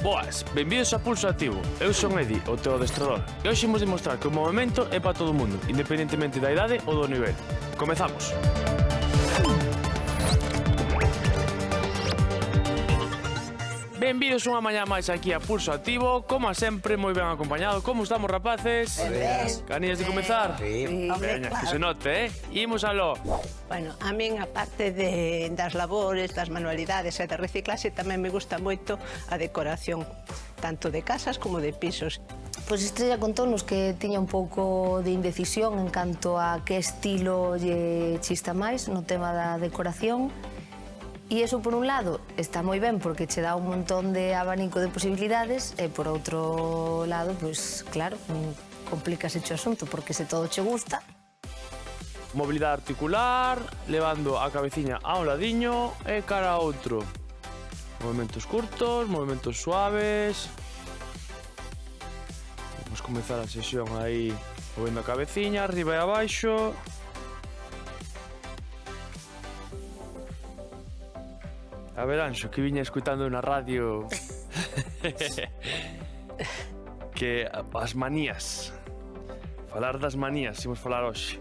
Boas, benvidos a Pulso Activo. Eu son Edi, o teu adestrador. E hoxe imos demostrar que o movimento é para todo o mundo, independentemente da idade ou do nivel. Comezamos. Benvidos unha mañá máis aquí a Pulso Activo. Como sempre, moi ben acompañado. Como estamos, rapaces? Ganías de comezar? Sí. Veña, que se note, Imos aló. Bueno, a min, aparte das labores, das manualidades e da reciclaxe, tamén me gusta moito a decoración, tanto de casas como de pisos. Pois Estrella contónos que tiña un pouco de indecisión en canto a que estilo lle chista máis no tema da decoración. E iso, por un lado, está moi ben porque che dá un montón de abanico de posibilidades e, por outro lado, pois, claro, complícase o asunto porque se todo che gusta. Mobilidade articular, levando a cabeciña a un ladiño e cara a outro. Movimentos curtos, movimentos suaves. Vamos comezar a sesión aí movendo a cabeciña, arriba e abaixo. A ver, Anxo, que viña escutando na radio que as manías. Falar das manías, imos falar hoxe.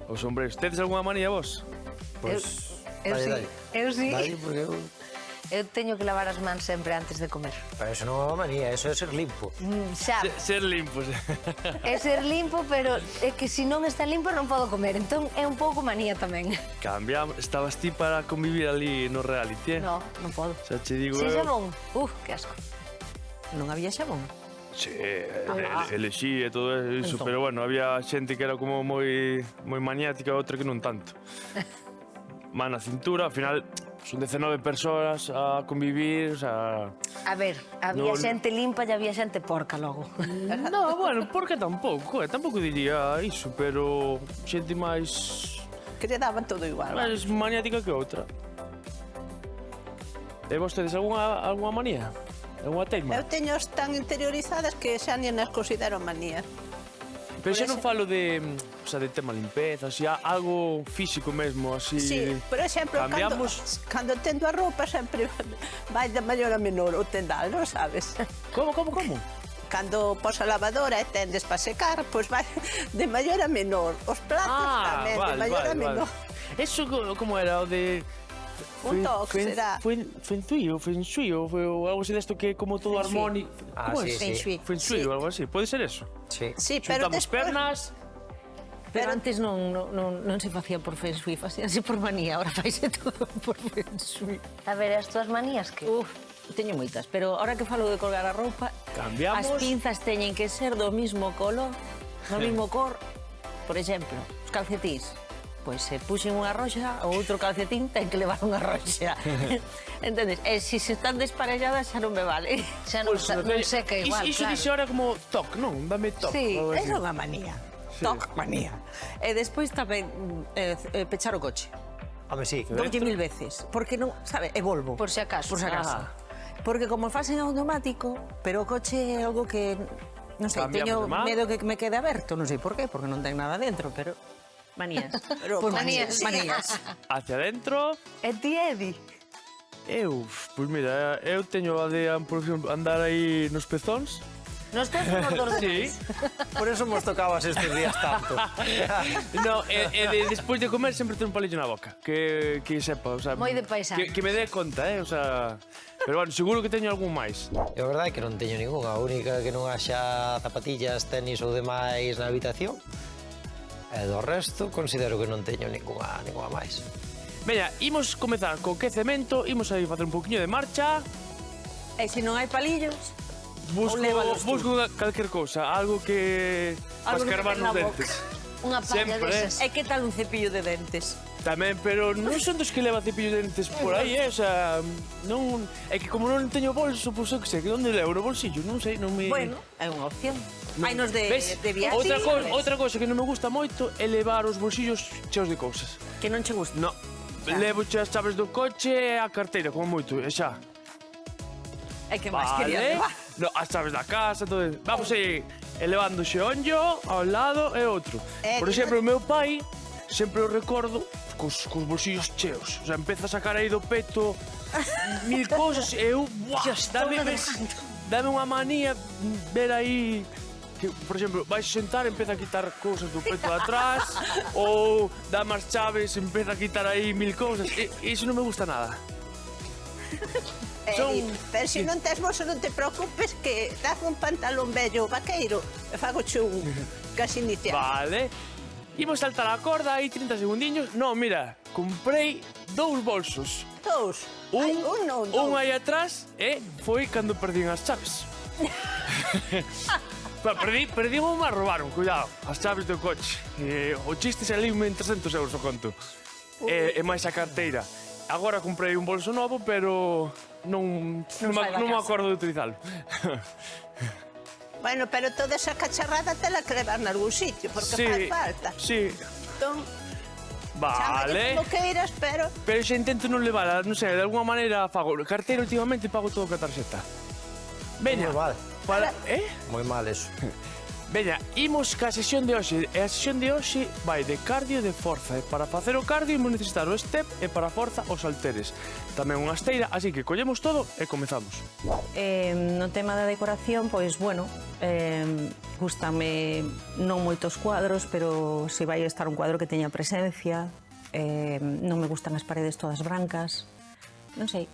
Os sombreros. Tedes algunha manía vos? Eu Eu sí, sí. eu sí. Dale, porque Eu teño que lavar as mans sempre antes de comer. pero eso non é unha manía, eso é ser limpo. Xa, Ser limpos. é ser limpo, pero é que se non está limpo non podo comer. Entón é un pouco manía tamén. Cambiamos. Estabas ti para convivir ali no reality, No, non podo. Xa che digo Sin eu. xabón, que asco. Non había xabón. Sí, elexí e todo iso, pero bueno, había xente que era como moi maniática e outra que non tanto. Man na cintura, ao final son 19 persoas a convivir, o sea... A ver, había No, xente limpa e había xente porca logo. No, bueno, porque tampouco, tampouco diría iso, pero xente máis Que lle daban todo igual. máis maniática que outra. E vostedes algunha manía? Algunha teima? Eu teño tan interiorizadas que xa nin as considero manías. Pero por xa non eso- falo de, o sea, de tema limpeza, así, algo físico mesmo, así... Sí, por exemplo, Cambiamos... cando tendo a roupa sempre vai de maior a menor o tendal, non sabes? Como? Cando pos a lavadora e tendes para secar, pois vai de maior a menor. Os platos tamén, de maior a menor. Eso como era o de... Un toque, será. Feng shui, ou algo así desto que é como todo Feng shui. armónico. Ah, ¿Cómo sí, es? sí. Feng shui Sí. ou algo así, pode ser eso. Sí. Sí, pero Xuntamos despois... pernas... Pero antes non se facía por Feng Shui, facíanse por manía, ahora faise todo por Feng Shui. A ver, as túas manías que... Teño moitas, pero ahora que falo de colgar a roupa, Cambiamos. as pinzas teñen que ser do mismo color, do mismo cor. Por exemplo, os calcetís. Pois se puxen unha roxa, o outro calcetín ten que levar unha roxa. Entendes? E se están desparelladas xa non me vale. Xa non, non seca igual, Iso claro. dixe ahora como toc, non? Dame toc. Sí, ou algo así. Esa é unha manía. Sí. Toc manía. E despois tamén pechar o coche. Home, sí. Doulle mil veces, porque non, sabe, e volvo. Por si acaso. Por si acaso. Ah. Porque como facen automático, pero o coche é algo que, non sei, Cambiamos de teño man. medo que me quede aberto, non sei por qué, porque non ten nada dentro, pero manías. Pero Pois manías. manías. Hacia adentro... E ti, Edi? Pois mira, eu teño a de, por exemplo, andar aí nos pezóns. Nos pés nos dos Sí. demais. Por eso nos tocabas estes días tanto. No, despois de comer sempre ten un palillo na boca. Que sepa, o sea... Moi de paisano. Que me dé conta, o sea... Pero bueno, seguro que teño algún máis. É verdade que non teño ningunha, a única que non haxa zapatillas, tenis ou demais na habitación. E do resto, considero que non teño ningunha máis. Veña, imos comezar co quecemento, imos aí facer un poquinho de marcha. E se non hai palillos, lévalos tú. Busco calquer cousa, algo que... Algo Para escarbar que ten nos na dentes. Unha palla Sempre, desas. E que tal un cepillo de dentes? Tamén, pero non son dos que leva cepillo de dentes por aí, o sea, non... É que como non teño bolso, pois eu que sei, que onde levo no bolsillo, non sei, non me... Bueno, é unha opción. Hai nos Ves? de viaxe. Outra cousa que non me gusta moito é levar os bolsillos cheos de cousas. Que non che gusta. No, levo as chaves do coche e a carteira, como moito, e xa. É que máis Vale? quería levar. No, as chaves da casa, todo. Vamos aí, elevando xeonllo ao lado e outro. Por exemplo, o meu pai sempre o recordo cos bolsillos cheos. O sea, empeza a sacar aí do peto mil cousas e eu, dame unha manía ver aí que, por exemplo, vais sentar e empeza a quitar cousas do peito de atrás ou dame as chaves e empeza a quitar aí mil cousas. Iso non me gusta nada. Pero se non tes bolso non te preocupes que das un pantalón vello vaqueiro e fago un casi inicial. Vale. Imos saltar a corda aí 30 segundiños. Non, mira, comprei 2 bolsos. 2? Un aí atrás e foi cando perdín as chaves. Perdí un me roubaron, cuidado, as chaves do coche. O chiste saliu-me en 300 euros o conto. E máis a carteira. Agora comprei un bolso novo, pero non me acordo de utilizalo. Bueno, pero toda esa cacharrada te la que levar nalgún sitio, porque faz falta. Sí. Entón, vale. como queiras, pero... Pero xa intento non levala, non sei, de alguma maneira fago. Carteira últimamente pago todo ca tarxeta. Veña. Moi mal. Moi mal eso. Veña, imos ca sesión de hoxe. E a sesión de hoxe vai de cardio e de forza. E para facer o cardio imos necesitar o step e para a forza os halteres. Tamén unha esteira, así que collemos todo e comezamos. No tema da decoración, pois, bueno, gústame non moitos cuadros, pero se vai estar un cuadro que teña presencia, non me gustan as paredes todas brancas, non sei,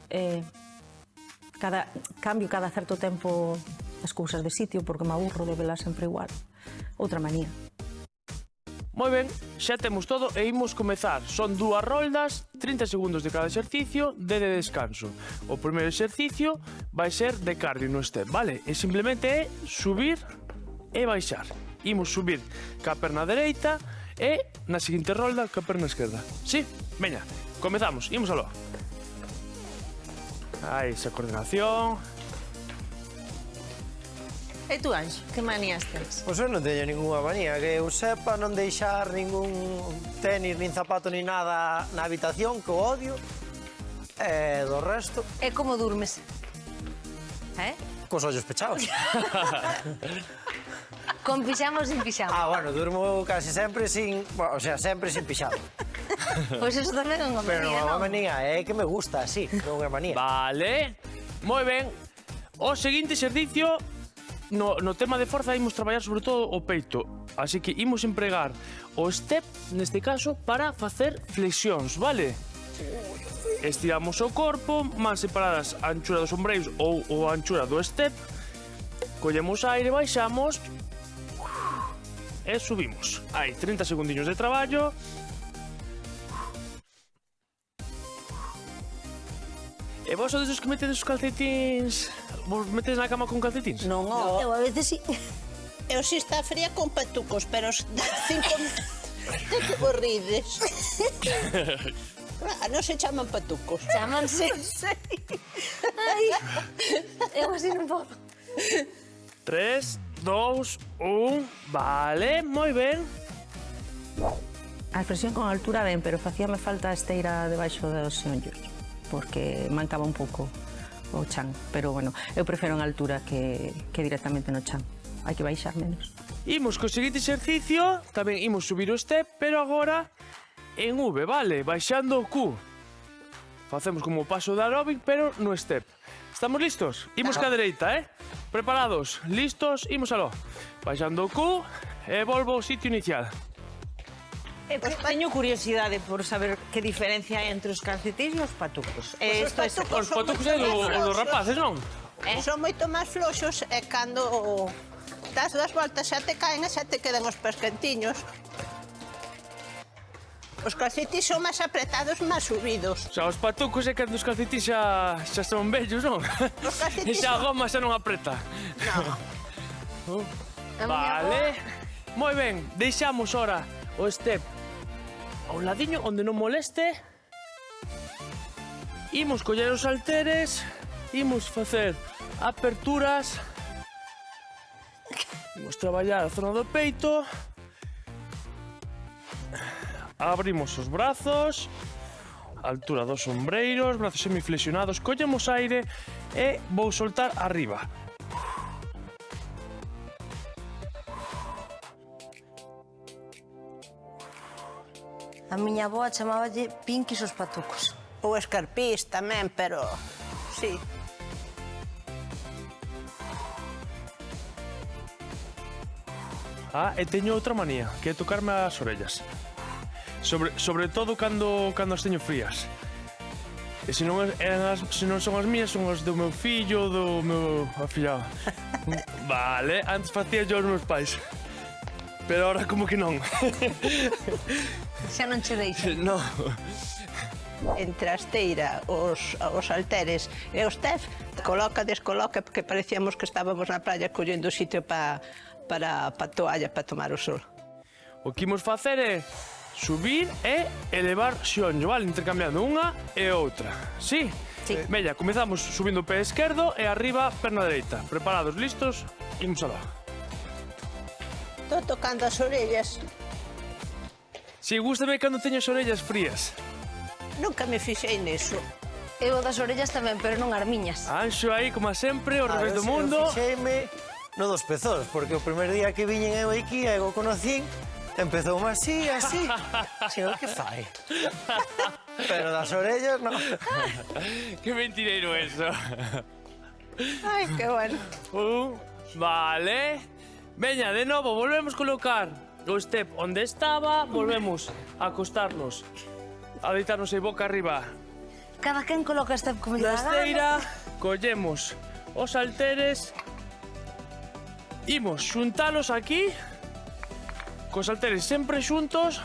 cambio cada certo tempo as cousas de sitio porque me aburro de velas sempre igual. Outra manía. Moi ben, xa temos todo e imos comezar. Son 2 roldas, 30 segundos de cada exercicio, de descanso. O primeiro exercicio vai ser de cardio no step, vale? E simplemente é subir e baixar. Imos subir ca perna dereita e na seguinte rolda ca perna esquerda. Sí? Veña, comezamos, imos aló. Aí, esa coordinación. E tú, Anxo, que manías tens? Pois eu non teño ninguna manía, que eu sepa non deixar ningún tenis, nin zapato, nin nada na habitación, que o odio. E do resto, E como durmes? cos ollos pechados. Con pixama ou sin pixama? Bueno, durmo casi sempre sin... Bueno, o sea, sempre sin pixama. Pois eso tamén é unha Pero non manía, é unha non? manía, é que me gusta así, non é manía. Vale. Moi ben. O seguinte exercicio, no tema de forza, imos traballar sobre todo o peito. Así que imos empregar o step, neste caso, para facer flexións, vale? Estiramos o corpo, mans separadas a anchura dos ombreiros ou a anchura do step. Collemos aire, baixamos e subimos. Aí, 30 segundiños de traballo. E vos sodes os que metedes os calcetins... Vos metedes na cama con calcetins? Non, eu a veces sí. Eu si está fría con patucos, pero os 5 de que vos rides. Non se chaman patucos. Chámanse. Ai, eu así non podo. 3, 2, 1... Vale, moi ben. A flexión con altura ben, pero facíame falta a esteira debaixo dos xeonllos, porque mancaba un pouco o chan, pero bueno, eu prefiro en altura que directamente no chan. Hai que baixar menos. Imos co seguinte exercicio, tamén imos subir o step, pero agora en V, vale? Baixando o Q. Facemos como o paso de aeróbic, pero no step. Estamos listos? Imos ca dereita, Preparados? Listos? Imos aló. Baixando o Q e volvo ao sitio inicial. Teño curiosidade por saber que diferencia hai entre os calcetins e os patucos. Os patucos é dos rapaces, non? Son moito máis floxos e cando das 2 voltas xa te caen e xa te quedan os pés quentiños. Os calcetins son máis apretados, máis subidos. Xa, os patucos é cando os calcetins xa son vellos, non? Os calcetins E xa a goma xa non apreta. Non. Vale. Moi ben, deixamos ora o step a un ladiño onde non moleste. Imos coller os halteres, imos facer aperturas, imos traballar a zona do peito, abrimos os brazos, altura dos ombreiros, brazos semiflexionados, collemos aire e vou soltar arriba. A miña avoa chamáballe Pinquis os patucos. Ou escarpís tamén, pero sí. E teño outra manía, que é tocarme as orellas. Sobre todo cando as teño frías. E se non son as mías, son as do meu fillo, do meu afillado. Vale, antes facía yo os meus pais. Pero ahora como que non. Xa non che deixa. No. Entre a esteira, os halteres e o step, coloca, descoloca, porque parecíamos que estábamos na praia collendo sitio para toalla, para tomar o sol. O que imos facer é subir e elevar xeonllo, vale? Intercambiando unha e outra. Sí? Sí. Veña, comezamos subindo o pé esquerdo e arriba perna dereita. Preparados, listos? Imos alá. Estou tocando as orellas. Si, gústame cando teño as orellas frías. Nunca me fixei niso. Eu das orellas tamén, pero non as miñas. Anxo aí, como sempre, ao revés do mundo. Eu fixeime no dos pezós, porque o primer día que viñen eu aquí e o conocín, empezou así, así. Señor, que fai? Pero das orellas, non. Que mentireiro eso. Ai, que bueno. Vale. Veña, de novo, volvemos colocar o step onde estaba, volvemos a acostarnos, a deitarnos aí boca arriba Cada quen coloca este como lle na dá gana. esteira, collemos os halteres, imos xuntalos aquí, cos halteres sempre xuntos,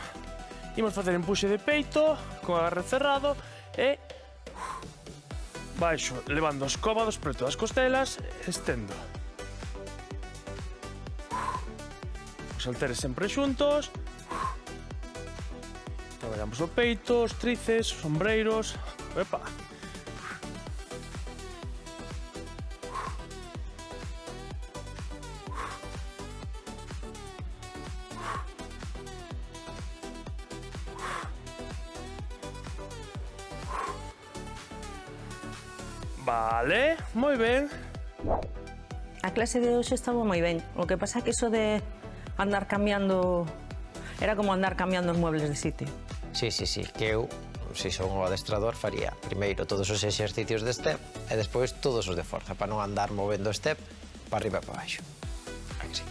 imos facer empuxe de peito, con agarre cerrado, e baixo, levando os cómodos preto das costelas, estendo. Os halteres sempre xuntos. Traballamos o peito, os tríceps, os ombreiros. Epa. Vale, moi ben. A clase de hoxe estaba moi ben. O que pasa é que iso de andar cambiando... Era como andar cambiando os muebles de sitio. Sí, que eu, se son o adestrador, faría primeiro todos os exercicios de step e despois todos os de forza, para non andar movendo step para arriba e para baixo. Aquí sí.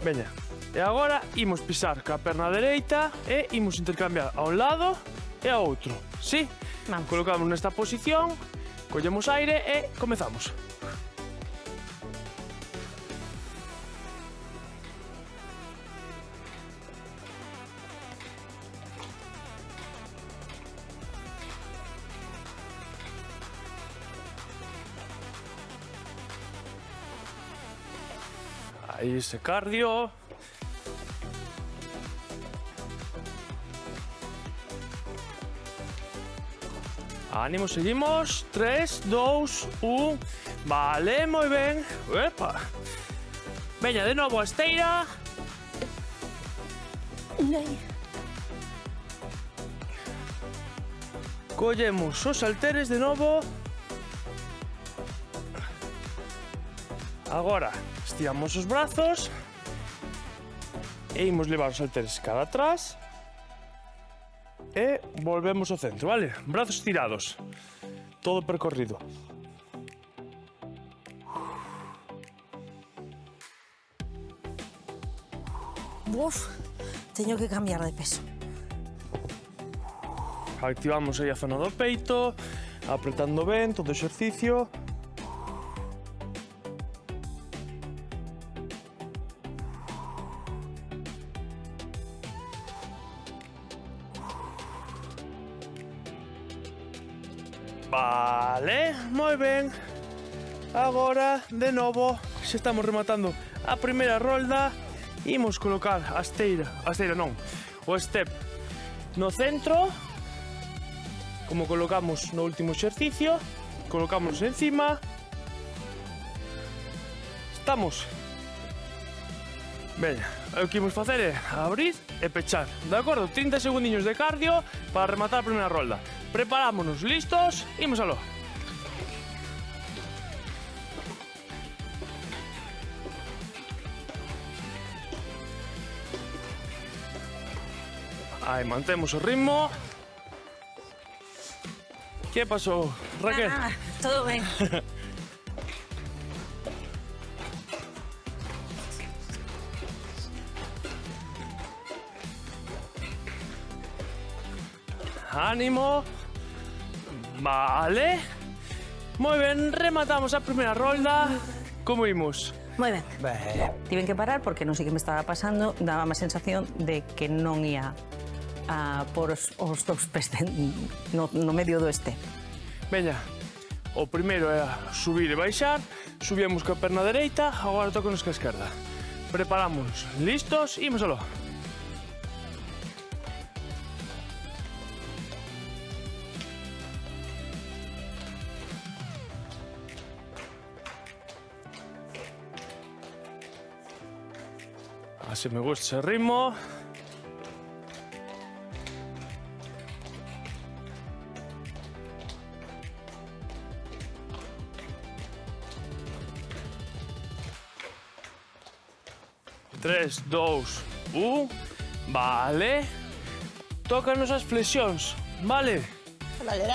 Veña. E agora imos pisar ca perna dereita e imos intercambiar a un lado e a outro. Sí? Vamos. Colocamos nesta posición, collemos aire e comezamos. Aí ese cardio. Ánimo, seguimos. 3, 2, 1. Vale, moi ben. Epa. Veña, de novo a esteira. Collemos os halteres de novo. Agora, estiramos os brazos. E imos levar os halteres cara atrás. E volvemos ao centro, vale? Brazos estirados. Todo percorrido. Uf, teño que cambiar de peso. Activamos aí a zona do peito, apretando ben todo o exercicio. Vale, moi ben. Agora, de novo, xa estamos rematando a primeira rolda. Imos colocar a esteira non, o step no centro, como colocamos no último exercicio, colocamos encima. Estamos. Veña, o que imos facer é abrir e pechar, de acordo? 30 segundiños de cardio para rematar a primeira rolda. Preparámonos, listos, imos aló. Aí, mantemos o ritmo. Que pasou, Raquel? Todo ben. Ánimo. Vale. Moi ben, rematamos a primeira rolda. Como imos? Moi ben. Ben, Tiven que parar porque non sei que me estaba pasando, daba má sensación de que non ia a por os dous pés no medio do este. Veña, o primeiro era subir e baixar. Subíamos coa perna dereita, agora tocanos coa esquerda. Preparamos, listos, imos aló. Así me gusta ese ritmo. Tres, dos, vale. Tócanos as flexións, vale?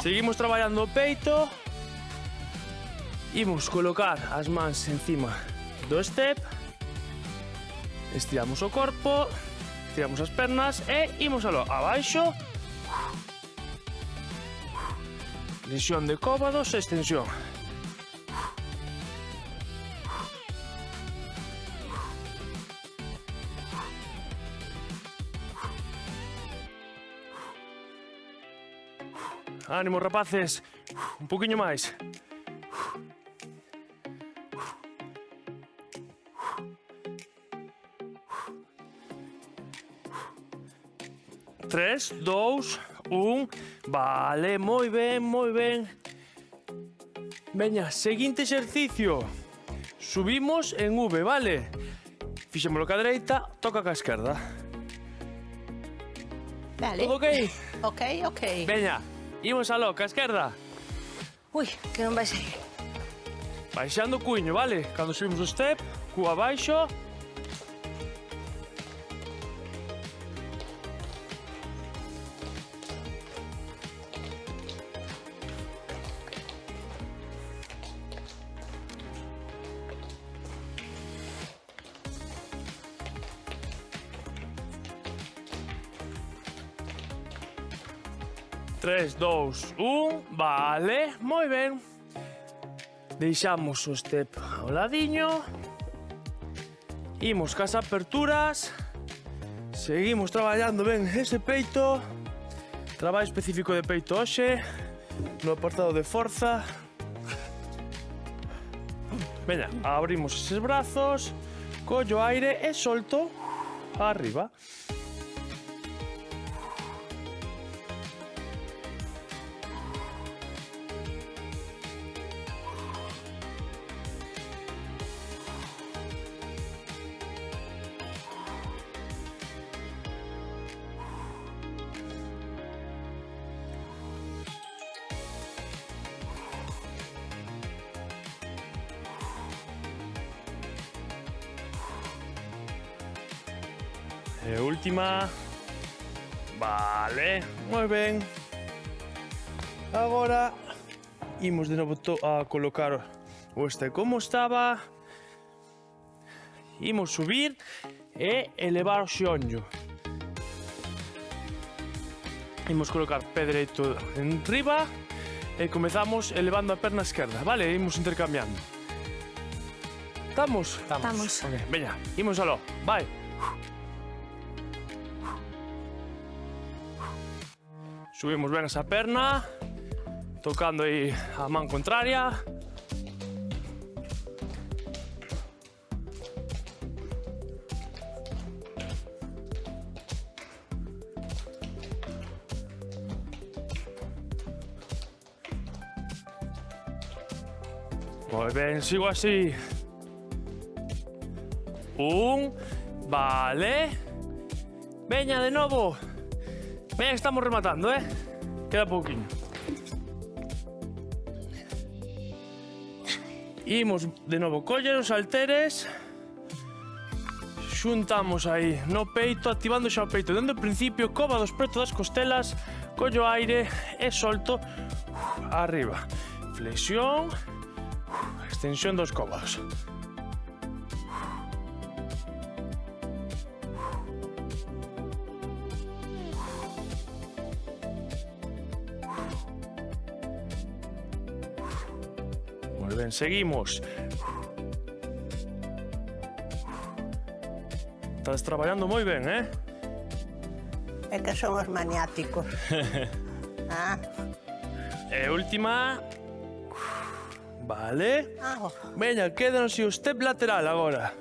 Seguimos traballando o peito. Imos colocar as mans encima do step. Estiramos o corpo, tiramos as pernas e imos aló abaixo. Flexión de cóbados, extensión. Ánimo, rapaces. Un poquinho máis. Tres, dous, vale, moi ben, moi ben. Veña, seguinte exercicio. Subimos en V, vale? Fixémolo ca dereita, toca ca esquerda. Vale. Todo ok? Ok. Veña, imos aló, ca esquerda. Ui, que non vai sair. Baixando o cuño, vale? Cando subimos o step, cu abaixo. Tres, dous, vale, moi ben. Deixamos o step ao ladiño. Imos cas aperturas. Seguimos traballando ben ese peito. Traballo específico de peito hoxe. No apartado de forza. Veña, abrimos eses brazos. Collo aire e solto arriba. E última. Vale, moi ben. Agora imos de novo a colocar o este como estaba. Imos subir e elevar o xeonllo. Imos colocar pé dereito en riba e comezamos elevando a perna esquerda, vale? Imos intercambiando. Estamos? Estamos. Ok, veña, imos aló, vai. Subimos ben esa perna, tocando aí a man contraria. Moi ben, sigo así. Vale. Veña, de novo. Veña, estamos rematando, Queda pouquinho. Imos de novo coller os halteres. Xuntamos aí no peito, activando xa o peito dende o principio, cóbados preto das costelas, collo aire e solto arriba. Flexión, extensión dos cómodos. Muy bien, seguimos. Estás trabajando muy bien, ¿eh? É que somos maniáticos. Ah, Última. Vale. ah, Veña, quédanos o step lateral agora.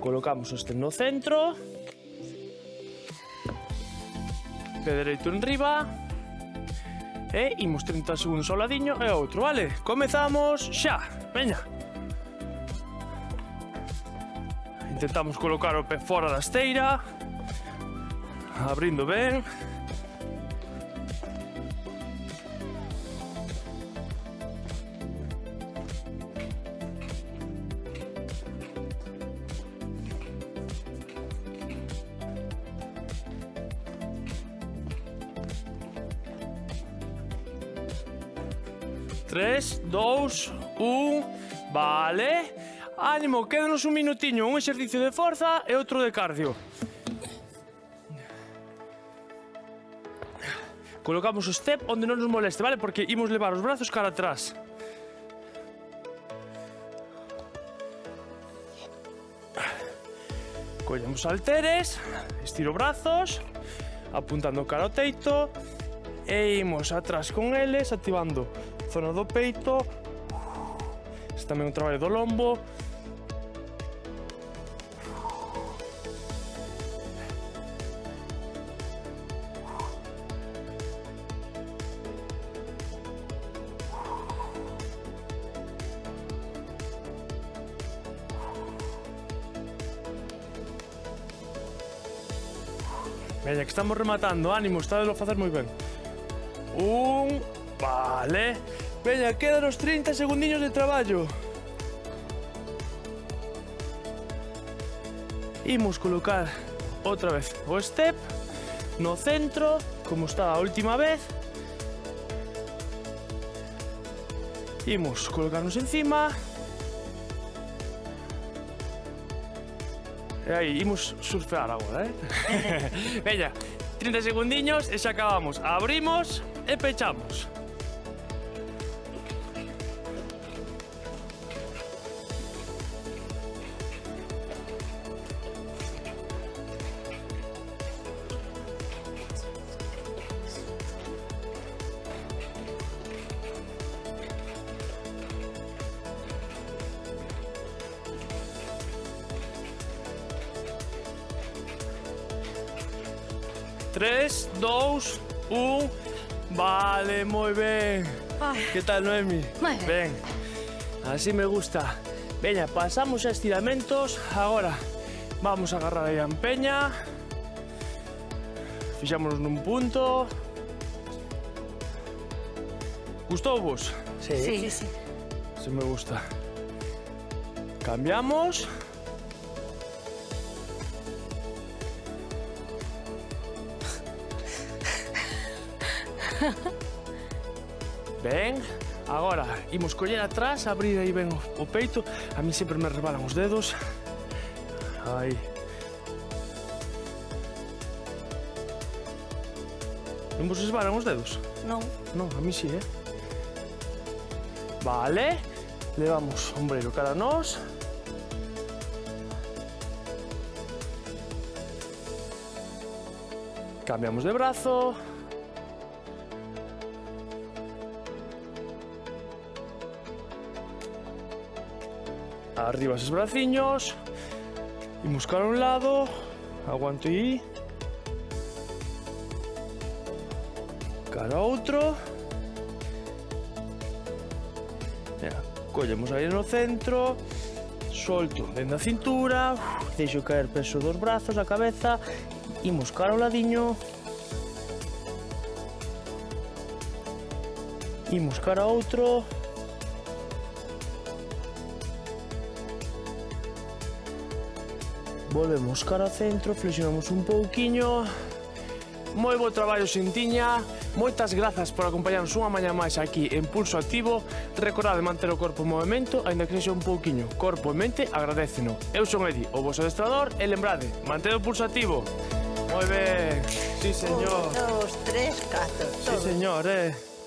Colocamos o step no centro. Pé dereito en riba. E imos 30 segundos ao ladiño e outro, vale? Comezamos xa, veña. Intentamos colocar o pé fora da esteira, abrindo ben. Tres, dous, vale. Ánimo, quédanos un minutiño, un exercicio de forza e outro de cardio. Colocamos o step onde non nos moleste, vale? Porque imos levar os brazos cara atrás. Collemos halteres, estiro brazos, apuntando cara ao teito e imos atrás con eles, activando zona do peito. Este tamén é un traballo do lombo. Veña, que estamos rematando, ánimo, está de lo facer moi ben. Vale. Veña, quedan os 30 segundiños de traballo. Imos colocar outra vez o step no centro, como estaba a última vez. Imos colocarnos encima. E aí, imos surfear agora, Veña, 30 segundiños e xa acabamos. Abrimos e pechamos. Tres, dos, vale, moi ben. Que tal, Noemi? Moi ben. Ben, así me gusta. Veña, pasamos a estiramentos. Agora vamos a agarrar aí a empeña. Fixámonos nun punto. Gustou vos? Sí. Sí me gusta. Cambiamos. Ben, agora imos coller atrás, abrir aí ben o peito. A mí sempre me resbalan os dedos. Aí. Non vos resbalan os dedos? Non. Non, a mí sí, Vale, levamos o ombreiro cara a nós. Cambiamos de brazo. Arriba esos braciños. Imos cara a un lado. Aguanto aí. Cara a outro. Collemos aí no centro. Solto dentro da cintura. Deixo caer peso dos brazos, a cabeza. Imos cara ao ladiño. Imos cara a outro. Volvemos cara ao centro, flexionamos un pouquiño. Moi bo traballo, xentiña. Moitas grazas por acompañarnos unha mañá máis aquí en Pulso Activo. Recordade manter o corpo en movimento, aínda que sexa un pouquiño. Corpo e mente agradéceno. Eu son Edi, o vosso adestrador, e lembrade, manter o pulso activo. Moi ben. Sí, señor. 1, 2, 3, 4. Sí, señor,